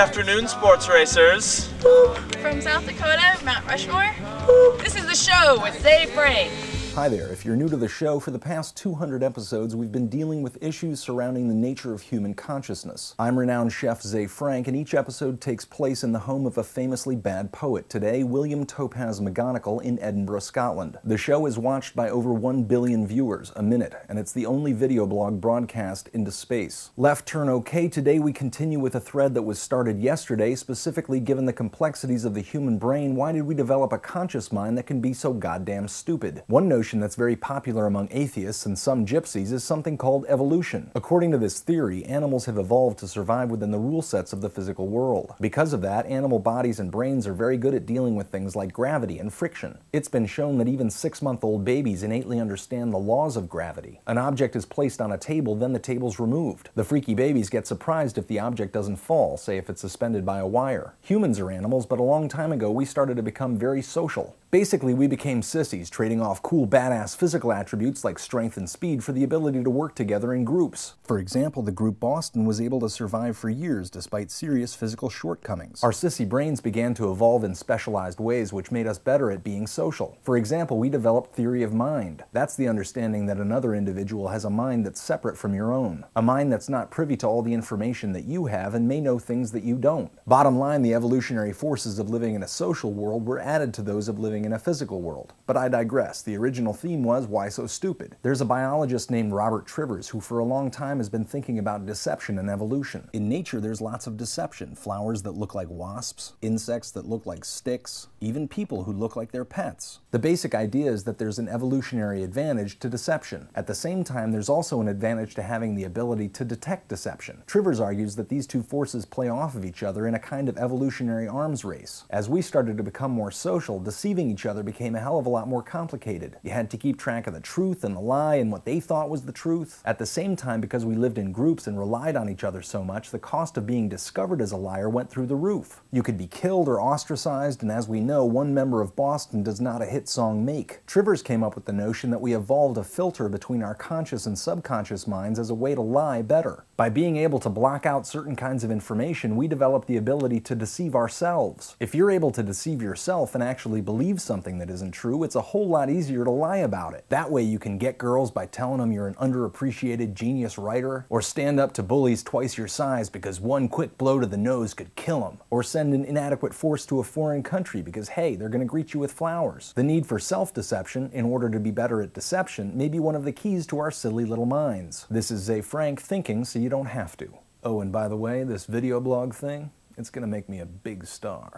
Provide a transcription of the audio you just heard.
afternoon, sports racers. From South Dakota, Mount Rushmore. This is the show with Zefrank. Hi there. If you're new to the show, for the past 200 episodes, we've been dealing with issues surrounding the nature of human consciousness. I'm renowned chef Zefrank, and each episode takes place in the home of a famously bad poet, today William Topaz McGonagall in Edinburgh, Scotland. The show is watched by over 1 billion viewers a minute, and it's the only video blog broadcast into space. Left turn OK, today we continue with a thread that was started yesterday, specifically given the complexities of the human brain, why did we develop a conscious mind that can be so goddamn stupid? One notion that's very popular among atheists and some gypsies is something called evolution. According to this theory, animals have evolved to survive within the rule sets of the physical world. Because of that, animal bodies and brains are very good at dealing with things like gravity and friction. It's been shown that even 6-month-old babies innately understand the laws of gravity. An object is placed on a table, then the table's removed. The freaky babies get surprised if the object doesn't fall, say if it's suspended by a wire. Humans are animals, but a long time ago we started to become very social. Basically, we became sissies, trading off cool, badass physical attributes like strength and speed for the ability to work together in groups. For example, the group Boston was able to survive for years despite serious physical shortcomings. Our sissy brains began to evolve in specialized ways which made us better at being social. For example, we developed theory of mind. That's the understanding that another individual has a mind that's separate from your own. A mind that's not privy to all the information that you have and may know things that you don't. Bottom line, the evolutionary forces of living in a social world were added to those of living in a physical world. But I digress. The original theme was, why so stupid? There's a biologist named Robert Trivers who for a long time has been thinking about deception and evolution. In nature, there's lots of deception. Flowers that look like wasps, insects that look like sticks, even people who look like their pets. The basic idea is that there's an evolutionary advantage to deception. At the same time, there's also an advantage to having the ability to detect deception. Trivers argues that these two forces play off of each other in a kind of evolutionary arms race. As we started to become more social, deceiving each other became a hell of a lot more complicated. You had to keep track of the truth and the lie and what they thought was the truth. At the same time, because we lived in groups and relied on each other so much, the cost of being discovered as a liar went through the roof. You could be killed or ostracized, and as we know, one member of Boston does not a hit song make. Trivers came up with the notion that we evolved a filter between our conscious and subconscious minds as a way to lie better. By being able to block out certain kinds of information, we developed the ability to deceive ourselves. If you're able to deceive yourself and actually believe something that isn't true, it's a whole lot easier to lie about it. That way you can get girls by telling them you're an underappreciated genius writer, or stand up to bullies twice your size because one quick blow to the nose could kill them, or send an inadequate force to a foreign country because, hey, they're going to greet you with flowers. The need for self-deception, in order to be better at deception, may be one of the keys to our silly little minds. This is Zefrank thinking so you don't have to. Oh, and by the way, this video blog thing, it's going to make me a big star.